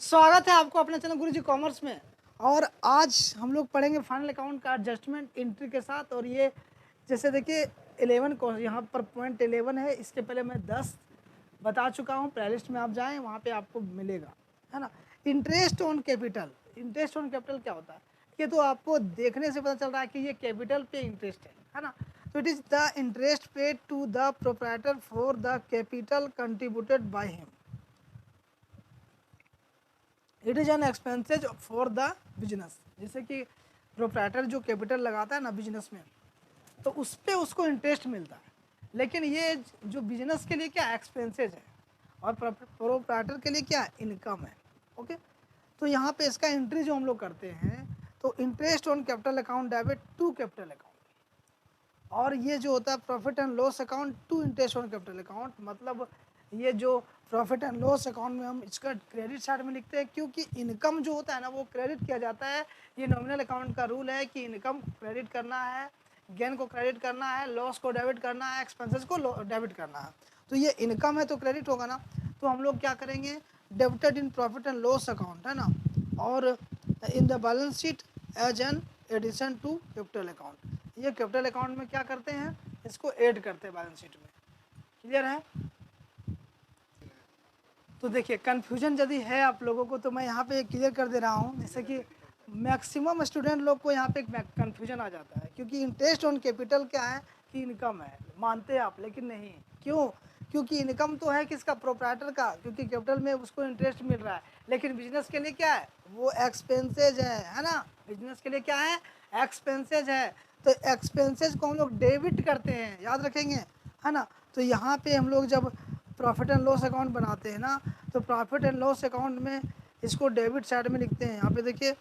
स्वागत है आपको अपने चैनल गुरुजी कॉमर्स में। और आज हम लोग पढ़ेंगे फाइनल अकाउंट का एडजस्टमेंट एंट्री के साथ। और ये जैसे देखिए 11 को यहाँ पर पॉइंट 11 है, इसके पहले मैं 10 बता चुका हूँ। प्लेलिस्ट में आप जाएं, वहाँ पे आपको मिलेगा, है ना। Interest on capital, interest on capital क्या होता है ये तो आपको देखने से पता चल रहा है कि ये कैपिटल पे इंटरेस्ट है ना। तो it is the interest paid to the proprietor for the capital contributed by him. It is an expenses for the business. जैसे कि प्रोप्राइटर जो कैपिटल लगाता है ना बिजनेस में, तो उस पर उसको इंटरेस्ट मिलता है, लेकिन ये जो बिजनेस के लिए क्या एक्सपेंसेज है और प्रोप्राइटर के लिए क्या इनकम है। ओके, तो यहाँ पे इसका एंट्री जो हम लोग करते हैं तो interest on capital account debit to capital account, और ये जो होता है profit and loss account to interest on capital account. मतलब ये जो प्रॉफिट एंड लॉस अकाउंट में हम इसका क्रेडिट साइड में लिखते हैं, क्योंकि इनकम जो होता है ना वो क्रेडिट किया जाता है। ये नॉमिनल अकाउंट का रूल है कि इनकम क्रेडिट करना है, गेन को क्रेडिट करना है, लॉस को डेबिट करना है, एक्सपेंसेस को डेबिट करना है। तो ये इनकम है तो क्रेडिट होगा ना। तो हम लोग क्या करेंगे, debited in profit and loss account, है ना, और in the balance sheet as an addition to capital account. ये कैपिटल अकाउंट में क्या करते हैं, इसको ऐड करते हैं बैलेंस शीट में। क्लियर है? तो देखिए कन्फ्यूजन यदि है आप लोगों को तो मैं यहाँ पे क्लियर कर दे रहा हूँ। जैसे कि मैक्सिमम स्टूडेंट लोग को यहाँ पे कन्फ्यूजन आ जाता है, क्योंकि इंटरेस्ट ऑन कैपिटल क्या है कि इनकम है, मानते हैं आप, लेकिन नहीं। क्यों? क्योंकि इनकम तो है किसका, प्रोप्राइटर का, क्योंकि कैपिटल में उसको इंटरेस्ट मिल रहा है। लेकिन बिजनेस के लिए क्या है, वो एक्सपेंसेज है ना। बिजनेस के लिए क्या है, एक्सपेंसेज है। तो एक्सपेंसेज को हम लोग डेबिट करते हैं, याद रखेंगे, है ना। तो यहाँ पे हम लोग जब प्रॉफिट एंड लॉस अकाउंट बनाते हैं ना, तो प्रॉफिट एंड लॉस अकाउंट में इसको डेबिट साइड में लिखते हैं। यहाँ पे देखिए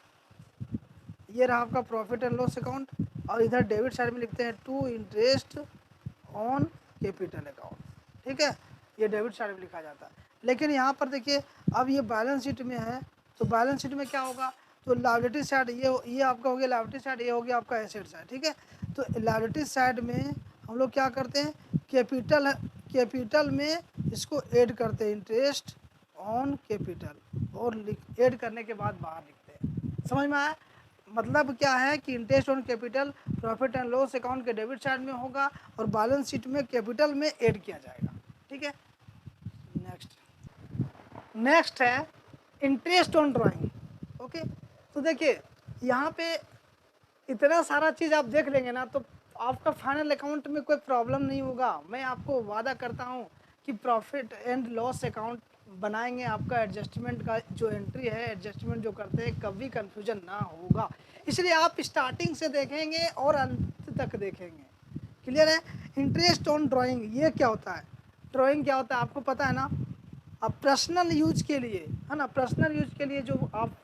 ये रहा आपका प्रॉफिट एंड लॉस अकाउंट, और इधर डेबिट साइड में लिखते हैं to interest on capital account. ठीक है, ये डेबिट साइड में लिखा जाता है। लेकिन यहाँ पर देखिए अब ये बैलेंस शीट में है, तो बैलेंस शीट में क्या होगा, तो लायबिलिटी साइड ये आपका हो गया लायबिलिटी साइड, ये हो गया आपका एसेट साइड। ठीक है, तो लायबिलिटी साइड में हम लोग क्या करते हैं, कैपिटल में इसको ऐड करते हैं, इंटरेस्ट ऑन कैपिटल, और ऐड करने के बाद बाहर लिखते हैं। समझ में आया? मतलब क्या है कि interest on capital profit and loss account के डेबिट साइड में होगा और बैलेंस शीट में कैपिटल में ऐड किया जाएगा। ठीक है, नेक्स्ट है इंटरेस्ट ऑन ड्राइंग। ओके, तो देखिए यहाँ पे इतना सारा चीज़ आप देख लेंगे ना तो आपका फाइनल अकाउंट में कोई प्रॉब्लम नहीं होगा। मैं आपको वादा करता हूँ कि प्रॉफिट एंड लॉस अकाउंट बनाएंगे, आपका एडजस्टमेंट का जो एंट्री है, एडजस्टमेंट जो करते हैं, कभी कंफ्यूजन ना होगा। इसलिए आप स्टार्टिंग से देखेंगे और अंत तक देखेंगे। क्लियर है? इंटरेस्ट ऑन ड्राइंग ये क्या होता है, ड्राइंग क्या होता है आपको पता है ना। अब पर्सनल यूज के लिए, है ना, पर्सनल यूज के लिए जो आप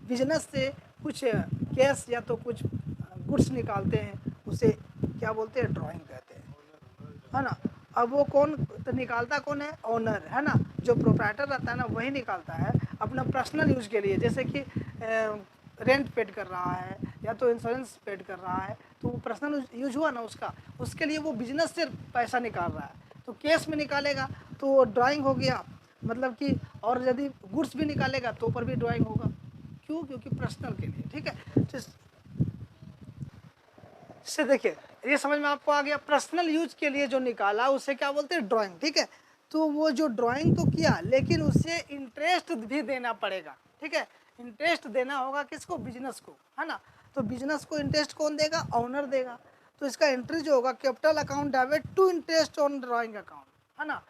बिजनेस से कुछ कैश या तो कुछ गुड्स निकालते हैं, उसे क्या बोलते हैं, ड्राइंग कहते हैं, है ना। अब वो कौन तो निकालता, कौन है, ओनर, है ना। जो प्रोप्राइटर रहता है ना वही निकालता है अपना पर्सनल यूज के लिए। जैसे कि रेंट पेड कर रहा है या तो इंश्योरेंस पेड कर रहा है, तो वो पर्सनल यूज हुआ ना उसका, उसके लिए वो बिजनेस से पैसा निकाल रहा है, तो कैश में निकालेगा तो ड्राइंग हो गया। मतलब कि और यदि गुड्स भी निकालेगा तो ऊपर भी ड्राइंग होगा। क्यों? क्योंकि पर्सनल के लिए। ठीक है, तो इससे देखिए ये समझ में आपको आ गया, पर्सनल यूज के लिए जो निकाला उसे क्या बोलते हैं, ड्राइंग। ठीक है, तो वो जो ड्राइंग तो किया, लेकिन उससे इंटरेस्ट भी देना पड़ेगा। ठीक है, इंटरेस्ट देना होगा किसको, बिजनेस को, है ना। तो बिजनेस को इंटरेस्ट कौन देगा, ओनर देगा। तो इसका एंट्री जो होगा capital account debit to interest on drawing account, है ना।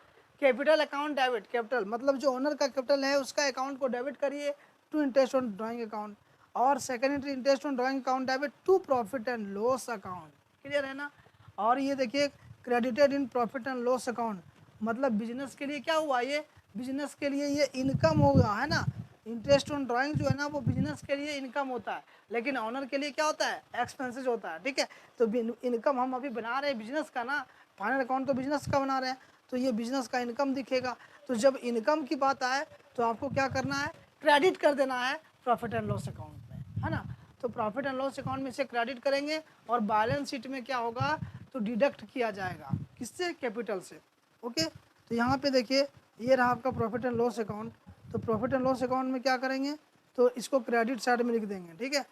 कैपिटल अकाउंट डेबिट, कैपिटल मतलब जो ओनर का कैपिटल है उसका अकाउंट को डेबिट करिए to interest on drawing account, और second entry interest on drawing account debit to profit and loss account. Clear है ना? और ये देखिए credited in profit and loss account, मतलब बिजनेस के लिए क्या हुआ, ये बिजनेस के लिए ये इनकम होगा, है ना। इंटरेस्ट ऑन ड्राइंग जो है ना वो बिजनेस के लिए इनकम होता है, लेकिन ऑनर के लिए क्या होता है, एक्सपेंसेस होता है। ठीक है, तो इनकम हम अभी बना रहे हैं बिजनेस का ना, फाइनल अकाउंट तो बिजनेस का बना रहे हैं, तो ये बिजनेस का इनकम दिखेगा। तो जब इनकम की बात आए तो आपको क्या करना है, क्रेडिट कर देना है प्रॉफिट एंड लॉस अकाउंट में, है ना। तो प्रॉफिट एंड लॉस अकाउंट में से क्रेडिट करेंगे और बैलेंस शीट में क्या होगा, तो डिडक्ट किया जाएगा किससे, कैपिटल से। ओके, तो यहाँ पे देखिए ये रहा आपका प्रॉफिट एंड लॉस अकाउंट, तो प्रॉफिट एंड लॉस अकाउंट में क्या करेंगे, तो इसको क्रेडिट साइड में लिख देंगे, ठीक है।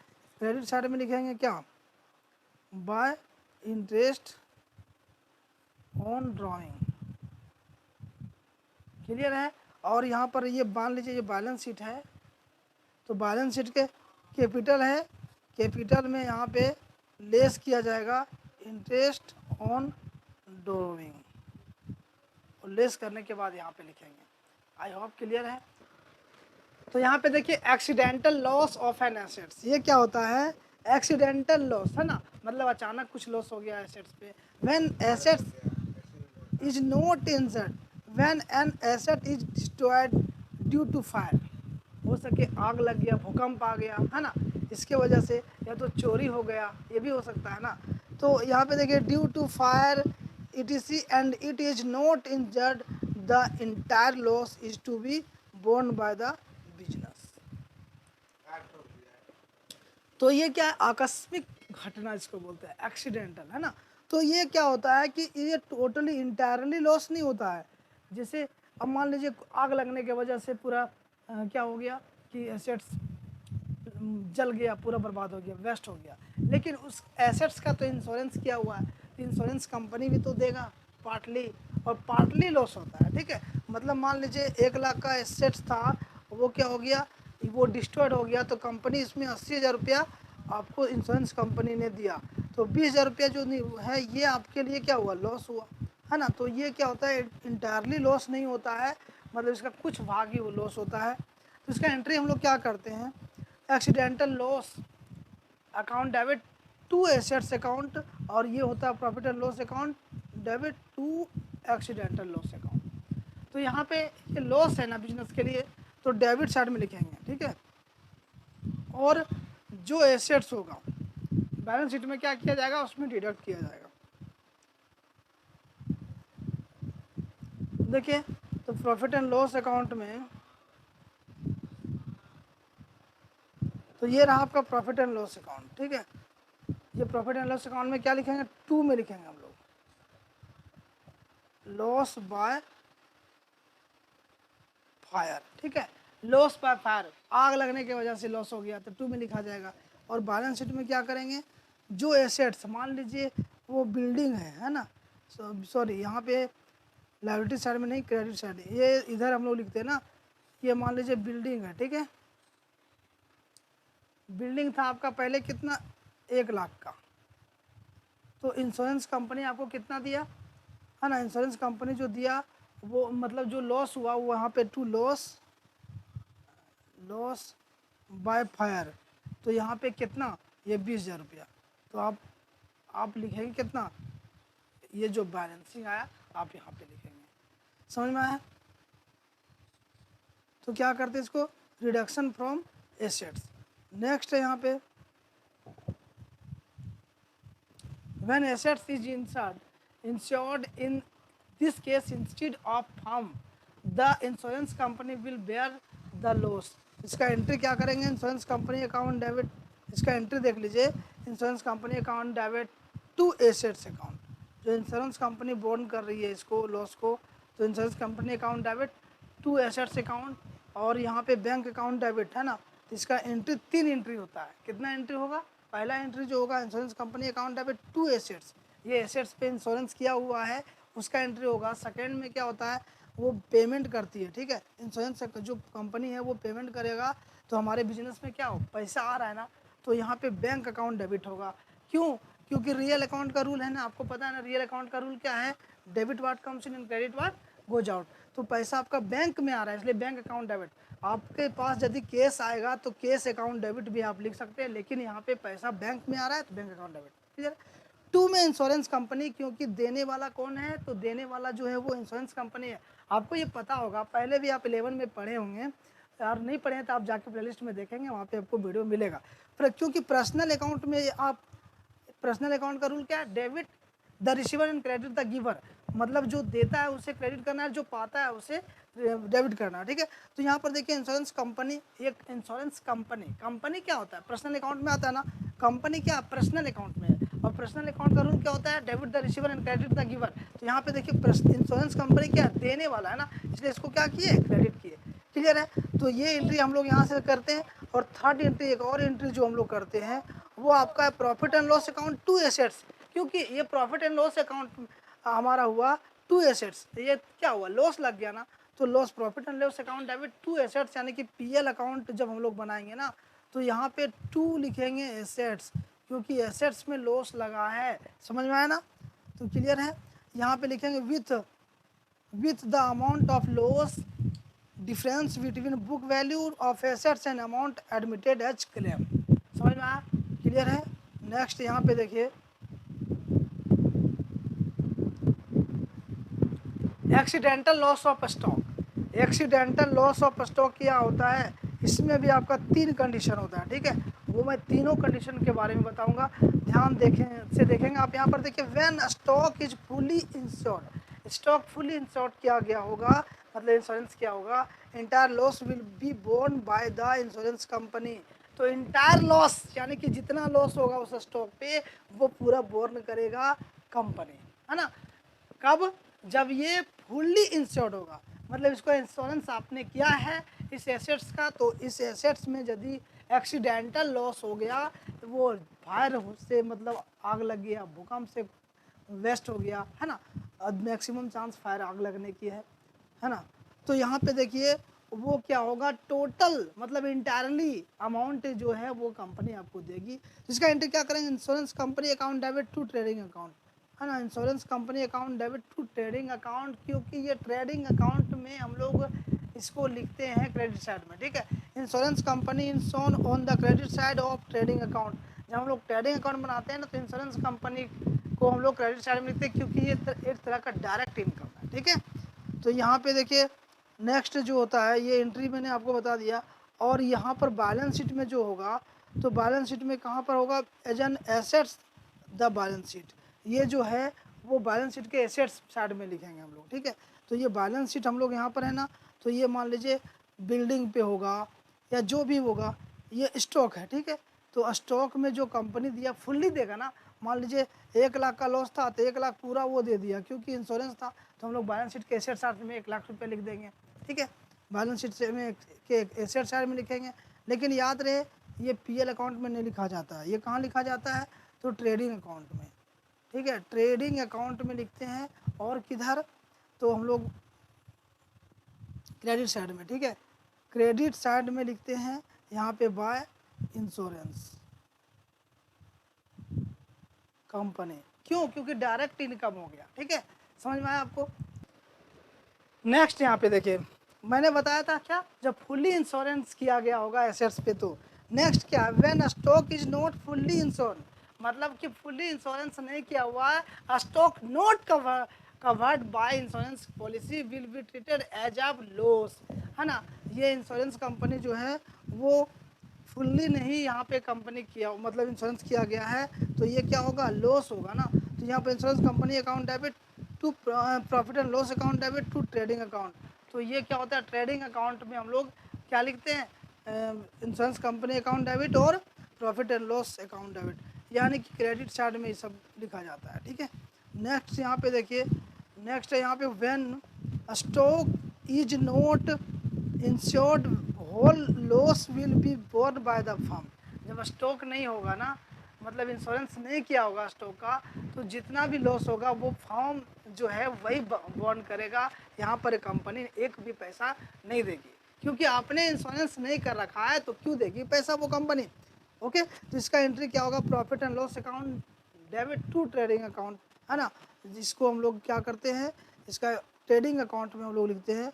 क्रेडिट साइड में लिखेंगे क्या, bye interest on drawing, clear है। और यहाँ पर ये मान लीजिए ये बैलेंस शीट है, तो बैलेंस शीट के कैपिटल है, कैपिटल में यहाँ पे लेस किया जाएगा इंटरेस्ट ऑन ड्राइंग, और लेस करने के बाद यहाँ पे लिखेंगे। आई होप क्लियर है। तो यहाँ पे देखिए accidental loss of an assets, ये क्या होता है, एक्सीडेंटल लॉस है ना, मतलब अचानक कुछ लॉस हो गया एसेट्स पे। When assets is not injured, when an asset is destroyed due to fire, हो सके आग लग गया, भूकंप आ गया है ना, इसके वजह से, या तो चोरी हो गया, ये भी हो सकता है ना। तो यहाँ पे देखिए due to fire etc and it is not injured, the entire loss is to be borne by the business. तो ये क्या है, आकस्मिक घटना इसको बोलते हैं, एक्सीडेंटल है ना। तो ये क्या होता है कि ये टोटली इंटायरली लॉस नहीं होता है। जैसे अब मान लीजिए आग लगने की वजह से पूरा क्या हो गया कि एसेट्स जल गया, पूरा बर्बाद हो गया, वेस्ट हो गया, लेकिन उस एसेट्स का तो इंश्योरेंस किया हुआ है, तो इंश्योरेंस कंपनी भी तो देगा पार्टली, और पार्टली लॉस होता है, ठीक है। मतलब मान लीजिए 1 लाख का एसेट्स था, वो क्या हो गया, वो डिस्ट्रॉयड हो गया, तो कंपनी इसमें 80,000 रुपया आपको इंश्योरेंस कंपनी ने दिया, तो 20,000 रुपया जो है ये आपके लिए क्या हुआ, लॉस हुआ है ना। तो ये क्या होता है, इंटायरली लॉस नहीं होता है, मतलब इसका कुछ भाग ही वो लॉस होता है। तो इसका एंट्री हम लोग क्या करते हैं, accidental loss account debit to assets account, और ये होता है profit and loss account debit to accidental loss account. तो यहाँ पे ये लॉस है ना बिजनेस के लिए, तो डेबिट साइड में लिखेंगे, ठीक है। और जो एसेट्स होगा बैलेंस शीट में क्या किया जाएगा, उसमें डिडक्ट किया जाएगा। देखिए तो प्रॉफिट एंड लॉस अकाउंट में, तो ये रहा आपका प्रॉफिट एंड लॉस अकाउंट, ठीक है। ये प्रॉफिट एंड लॉस अकाउंट में क्या लिखेंगे, 2 में लिखेंगे हम लोग, लॉस बाय फायर, ठीक है। लॉस बाय फायर, आग लगने की वजह से लॉस हो गया, तो 2 में लिखा जाएगा। और बैलेंस शीट में क्या करेंगे, जो एसेट्स, मान लीजिए वो बिल्डिंग है ना, सॉरी यहाँ पे लायबिलिटी साइड में नहीं, क्रेडिट साइड, ये इधर हम लोग लिखते हैं ना, ये मान लीजिए बिल्डिंग है, ठीक है। बिल्डिंग था आपका पहले कितना, 1 लाख का, तो इंश्योरेंस कंपनी आपको कितना दिया है ना, इंश्योरेंस कंपनी जो दिया वो मतलब जो लॉस हुआ वहाँ पे टू लॉस बाय फायर, तो यहाँ पे कितना, ये 20,000 रुपया, तो आप लिखेंगे कितना, ये जो बैलेंसिंग आया आप यहाँ पे लिखेंगे, समझ में आया। तो क्या करते हैं इसको, रिडक्शन फ्रॉम एसेट्स। नेक्स्ट है यहाँ पे, when assets is insured in this case instead of firm, the insurance company will bear the loss. इसका एंट्री क्या करेंगे, इंश्योरेंस कंपनी अकाउंट डेबिट, इसका एंट्री देख लीजिए, insurance company account debit to assets account, जो इंश्योरेंस कंपनी बोर्न कर रही है इसको लॉस को, तो insurance company account debit to assets account, और यहाँ पे बैंक अकाउंट डेबिट है ना, तो इसका एंट्री 3 एंट्री होता है। कितना एंट्री होगा, पहला एंट्री जो होगा insurance company account debit to assets, ये एसेट्स पे इंश्योरेंस किया हुआ है उसका एंट्री होगा। सेकेंड में क्या होता है, वो पेमेंट करती है, ठीक है, इंश्योरेंस जो कंपनी है वो पेमेंट करेगा, तो हमारे बिजनेस में क्या हो, पैसा आ रहा है ना, तो यहाँ पे बैंक अकाउंट डेबिट होगा। क्यों, क्योंकि रियल अकाउंट का रूल है ना, आपको पता है ना, रियल अकाउंट का रूल क्या है, debit what comes in and credit what goes out. तो पैसा आपका बैंक में आ रहा है, इसलिए बैंक अकाउंट डेबिट। आपके पास यदि कैश आएगा तो कैश अकाउंट डेबिट भी आप लिख सकते हैं, लेकिन यहाँ पे पैसा बैंक में आ रहा है तो बैंक अकाउंट डेबिट, क्लियर। 2 में इंश्योरेंस कंपनी, क्योंकि देने वाला कौन है, तो देने वाला जो है वो इंश्योरेंस कंपनी है। आपको ये पता होगा, पहले भी आप 11 में पढ़े होंगे, और नहीं पढ़े तो आप जाके प्लेलिस्ट में देखेंगे, वहाँ पे आपको वीडियो मिलेगा। क्योंकि पर्सनल अकाउंट में आप, पर्सनल अकाउंट का रूल क्या है, debit the receiver and credit the giver, मतलब जो देता है उसे क्रेडिट करना है, जो पाता है उसे डेबिट करना है, ठीक है। तो यहाँ पर देखिए इंश्योरेंस कंपनी, एक इंश्योरेंस कंपनी क्या होता है, पर्सनल अकाउंट में आता है ना, कंपनी क्या पर्सनल अकाउंट में है, और पर्सनल अकाउंट का रूल क्या होता है, debit the receiver and credit the giver. तो यहाँ पे देखिए इंश्योरेंस कंपनी क्या देने वाला है ना, इसलिए इसको क्या किए, क्रेडिट किए। क्लियर है। तो ये एंट्री हम लोग यहाँ से करते हैं। और थर्ड एंट्री, एक और एंट्री जो हम लोग करते हैं वो आपका है profit and loss account to assets. क्योंकि ये प्रॉफिट एंड लॉस अकाउंट हमारा हुआ टू एसेट्स, ये क्या हुआ, लॉस लग गया ना, तो loss profit and loss account debit to assets, यानी कि पीएल अकाउंट जब हम लोग बनाएंगे ना तो यहाँ पे टू लिखेंगे एसेट्स, क्योंकि एसेट्स में लॉस लगा है। समझ में आया ना? तो क्लियर है। यहाँ पे लिखेंगे with the amount of loss difference between book value of assets and amount admitted as claim. समझ में आया? क्लियर है। नेक्स्ट यहाँ पे देखिए accidental loss of stock. Accidental loss of stock क्या होता है, इसमें भी आपका 3 कंडीशन होता है, ठीक है। वो मैं तीनों कंडीशन के बारे में बताऊंगा, ध्यान देखेंगे आप। यहाँ पर देखिए when stock is fully insured, stock fully insured किया गया होगा, मतलब इंश्योरेंस किया होगा, entire loss will be borne by the insurance company. तो इंटायर लॉस यानी कि जितना लॉस होगा उस स्टॉक पे वो पूरा बोर्न करेगा कंपनी, है ना। कब? जब ये फुल्ली इंश्योर्ड होगा, मतलब इसको इंश्योरेंस आपने किया है इस एसेट्स का, तो इस एसेट्स में यदि एक्सीडेंटल लॉस हो गया, तो वो फायर से मतलब आग लग गया, भूकंप से वेस्ट हो गया, है ना, मैक्सिमम चांस फायर आग लगने की है ना। तो यहाँ पे देखिए वो क्या होगा, टोटल मतलब इंटायरली अमाउंट जो है वो कंपनी आपको देगी। तो इसका एंट्री क्या करेंगे, insurance company account debit to trading account, है ना, insurance company account debit to trading account, क्योंकि ये ट्रेडिंग अकाउंट में हम लोग इसको लिखते हैं क्रेडिट साइड में, ठीक है। Insurance company is shown on the credit side of trading account. जब हम लोग ट्रेडिंग अकाउंट बनाते हैं ना तो इंश्योरेंस कंपनी को हम लोग क्रेडिट साइड में लिखते हैं, क्योंकि ये एक तरह का डायरेक्ट इनकम है, ठीक है। तो यहाँ पे देखिए नेक्स्ट जो होता है, ये एंट्री मैंने आपको बता दिया। और यहाँ पर बैलेंस शीट में जो होगा, तो बैलेंस शीट में कहाँ पर होगा, as an assets the balance sheet, ये जो है वो बैलेंस शीट के एसेट्स साइड में लिखेंगे हम लोग, ठीक है। तो ये बैलेंस शीट हम लोग यहाँ पर है ना, तो ये मान लीजिए बिल्डिंग पे होगा या जो भी होगा, ये स्टॉक है, ठीक है। तो स्टॉक में जो कंपनी दिया फुल्ली देगा ना, मान लीजिए 1 लाख का लॉस था तो 1 लाख पूरा वो दे दिया, क्योंकि इंश्योरेंस था, तो हम लोग बैलेंस शीट के एसेट साइड में 1 लाख रुपये लिख देंगे, ठीक है। बैलेंस शीट से में के एसेट साइड में लिखेंगे। लेकिन याद रहे ये पीएल अकाउंट में नहीं लिखा जाता है, ये कहाँ लिखा जाता है, तो ट्रेडिंग अकाउंट में, ठीक है, ट्रेडिंग अकाउंट में लिखते हैं। और किधर, तो हम लोग क्रेडिट साइड में, ठीक है, क्रेडिट साइड में लिखते हैं यहाँ पे बाय इंश्योरेंस कंपनी। क्यों? क्योंकि डायरेक्ट इनकम हो गया, ठीक है। समझ में आया आपको? नेक्स्ट यहाँ पे देखिए मैंने बताया था क्या, जब फुल्ली इंश्योरेंस किया गया होगा एसेट्स पे, तो नेक्स्ट क्या है, when stock is not fully insured, मतलब कि फुल्ली इंश्योरेंस नहीं किया हुआ है, stock not covered by insurance policy will be treated as of loss, है ना। ये इंश्योरेंस कंपनी जो है वो फुल्ली नहीं यहाँ पे कंपनी किया, मतलब इंश्योरेंस किया गया है, तो ये क्या होगा, लॉस होगा ना। तो यहाँ पे insurance company account debit to profit and loss account debit to trading account. तो ये क्या होता है, ट्रेडिंग अकाउंट में हम लोग क्या लिखते हैं, इंश्योरेंस कंपनी अकाउंट डेबिट और profit and loss account debit, यानी कि क्रेडिट साइड में ये सब लिखा जाता है, ठीक है। नेक्स्ट यहाँ पे देखिए, नेक्स्ट है यहाँ पे when stock is not insured whole loss will be borne by the firm. जब स्टॉक नहीं होगा ना, मतलब इंश्योरेंस नहीं किया होगा स्टॉक का, तो जितना भी लॉस होगा वो फर्म जो है वही बोर्न करेगा, यहाँ पर कंपनी एक भी पैसा नहीं देगी, क्योंकि आपने इंश्योरेंस नहीं कर रखा है, तो क्यों देगी पैसा वो कंपनी। ओके, तो इसका एंट्री क्या होगा, profit and loss account debit to trading account, है ना, जिसको हम लोग क्या करते हैं, इसका ट्रेडिंग अकाउंट में हम लोग लिखते हैं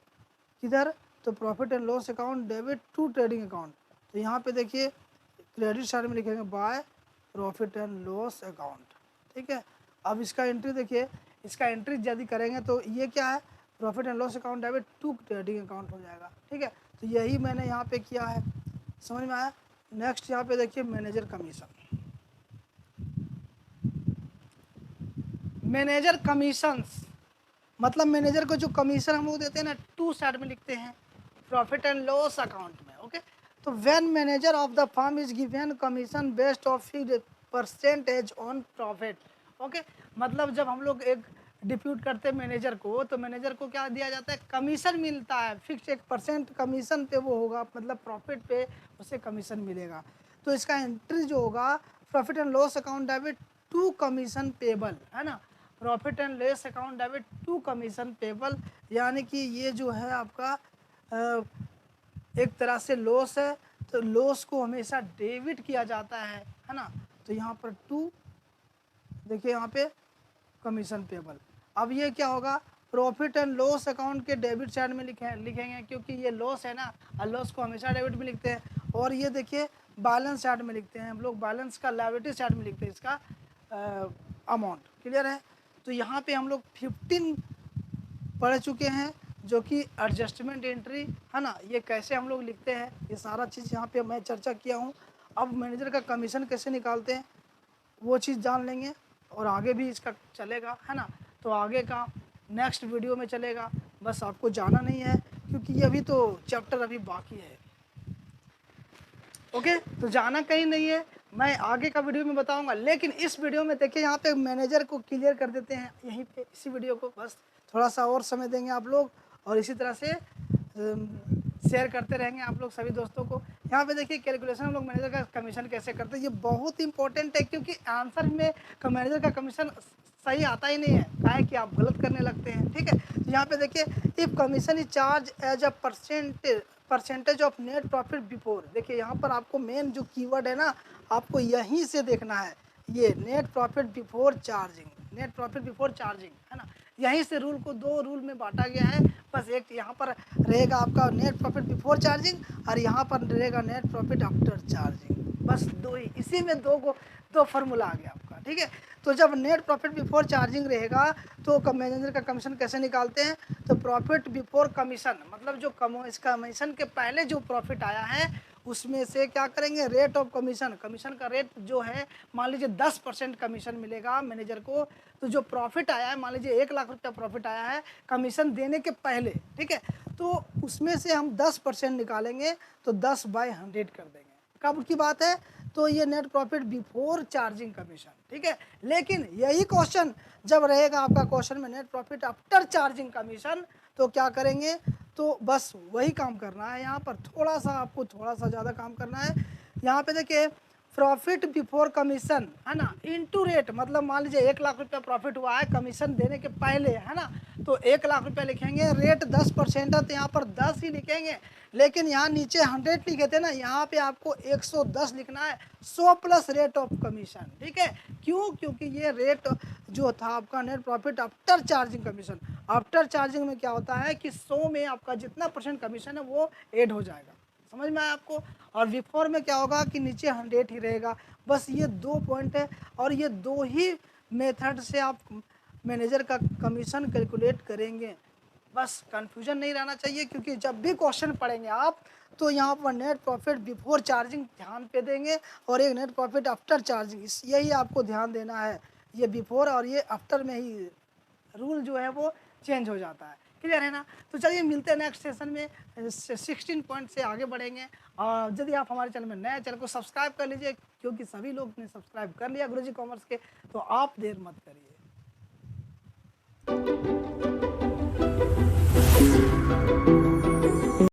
किधर, तो profit and loss account debit to trading account. तो यहाँ पे देखिए क्रेडिट साइड में लिखेंगे by profit and loss account, ठीक है। अब इसका एंट्री देखिए, इसका एंट्री यदि करेंगे तो ये क्या है, profit and loss account debit to trading account हो जाएगा, ठीक है। तो यही मैंने यहाँ पे किया है, समझ में आया। नेक्स्ट यहाँ पे देखिए मैनेजर कमीशन, मैनेजर कमीशंस, मतलब मैनेजर को जो कमीशन हम लोग देते हैं ना, टू साइड में लिखते हैं प्रॉफिट एंड लॉस अकाउंट में, ओके। तो when manager of the firm is given commission based of fixed percentage on profit, okay. मतलब जब हम लोग एक डिप्यूट करते हैं मैनेजर को, तो मैनेजर को क्या दिया जाता है, कमीशन मिलता है, फिक्स 1% कमीशन पे वो होगा, मतलब प्रॉफिट पे उसे कमीशन मिलेगा। तो इसका एंट्री जो होगा profit and loss account debit to commission payable, है ना, profit and loss account debit to commission payable, यानी कि ये जो है आपका एक तरह से लॉस है, तो लॉस को हमेशा डेबिट किया जाता है ना। तो यहाँ पर टू, देखिए यहाँ पे कमीशन पेबल। अब ये क्या होगा, प्रॉफिट एंड लॉस अकाउंट के डेबिट साइड में लिखेंगे, क्योंकि ये लॉस है ना, और लॉस को हमेशा डेबिट में लिखते हैं। और ये देखिए बैलेंस साइड में लिखते हैं हम लोग, बैलेंस का लायबिलिटी साइड में लिखते हैं इसका अमाउंट। क्लियर है। तो यहाँ पे हम लोग 15 पढ़ चुके हैं, जो कि एडजस्टमेंट एंट्री है ना, ये कैसे हम लोग लिखते हैं, ये सारा चीज़ यहाँ पे मैं चर्चा किया हूँ। अब मैनेजर का कमीशन कैसे निकालते हैं वो चीज़ जान लेंगे, और आगे भी इसका चलेगा, है ना। तो आगे का नेक्स्ट वीडियो में चलेगा, बस आपको जाना नहीं है, क्योंकि ये अभी तो चैप्टर अभी बाकी है। ओके, तो जाना कहीं नहीं है, मैं आगे का वीडियो में बताऊंगा। लेकिन इस वीडियो में देखिए यहाँ पे मैनेजर को क्लियर कर देते हैं यहीं पे, इसी वीडियो को बस थोड़ा सा और समय देंगे आप लोग, और इसी तरह से शेयर करते रहेंगे आप लोग सभी दोस्तों को। यहाँ पे देखिए कैलकुलेशन हम लोग मैनेजर का कमीशन कैसे करते हैं, ये बहुत इंपॉर्टेंट है, क्योंकि आंसर में मैनेजर का कमीशन सही आता ही नहीं है, क्या है कि आप गलत करने लगते हैं। ठीक है, तो यहाँ पे देखिए if commission is charge as a percentage of net profit before, देखिए यहाँ पर आपको मेन जो कीवर्ड है ना, आपको यहीं से देखना है, ये net profit before charging, net profit before charging, है ना। यहीं से रूल को दो रूल में बांटा गया है, बस एक यहाँ पर रहेगा आपका नेट प्रॉफिट बिफोर चार्जिंग, और यहाँ पर रहेगा नेट प्रॉफिट आफ्टर चार्जिंग, बस दो ही, इसी में दो फार्मूला आ गया आपका। ठीक है, तो जब नेट प्रॉफिट बिफोर चार्जिंग रहेगा तो मैनेजर का कमीशन कैसे निकालते हैं, तो प्रॉफिट बिफोर कमीशन, मतलब जो इस कमीशन के पहले जो प्रॉफिट आया है उसमें से क्या करेंगे, रेट ऑफ कमीशन, कमीशन का रेट जो है, मान लीजिए 10% कमीशन मिलेगा मैनेजर को, तो जो प्रॉफिट आया है, मान लीजिए 1 लाख रुपया प्रॉफिट आया है कमीशन देने के पहले, ठीक है, तो उसमें से हम 10% निकालेंगे, तो 10/100 कर देंगे। कब की बात है, तो ये net profit before charging commission. ठीक है, लेकिन यही क्वेश्चन जब रहेगा आपका क्वेश्चन में net profit after charging commission, तो क्या करेंगे, तो बस वही काम करना है, यहाँ पर थोड़ा सा आपको थोड़ा सा ज़्यादा काम करना है। यहाँ पे देखिए प्रॉफिट बिफोर कमीशन, है ना, इनटू रेट, मतलब मान लीजिए 1 लाख रुपया प्रॉफिट हुआ है कमीशन देने के पहले, है ना, तो 1 लाख रुपया लिखेंगे, रेट 10% है तो यहाँ पर 10 ही लिखेंगे, लेकिन यहाँ नीचे 100 लिखे थे ना, यहाँ पे आपको 110 लिखना है, 100 प्लस रेट ऑफ कमीशन। ठीक है, क्यों, क्योंकि ये रेट जो था आपका net profit after charging commission, after charging में क्या होता है कि 100 में आपका जितना % कमीशन है वो ऐड हो जाएगा, समझ में आया आपको। और बिफोर में क्या होगा कि नीचे 100 ही रहेगा, बस ये 2 पॉइंट है, और ये 2 ही मेथड से आप मैनेजर का कमीशन कैलकुलेट करेंगे, बस कंफ्यूजन नहीं रहना चाहिए, क्योंकि जब भी क्वेश्चन पढ़ेंगे आप तो यहाँ पर नेट प्रॉफिट बिफोर चार्जिंग ध्यान पे देंगे, और एक नेट प्रॉफिट आफ्टर चार्जिंग, यही आपको ध्यान देना है, ये बिफोर और ये आफ्टर में ही रूल जो है वो चेंज हो जाता है। क्लियर है ना। तो चलिए मिलते हैं नेक्स्ट सेशन में, 16 पॉइंट से आगे बढ़ेंगे। और यदि आप हमारे चैनल में नए, चैनल को सब्सक्राइब कर लीजिए, क्योंकि सभी लोग ने सब्सक्राइब कर लिया गुरुजी कॉमर्स के, तो आप देर मत करिए।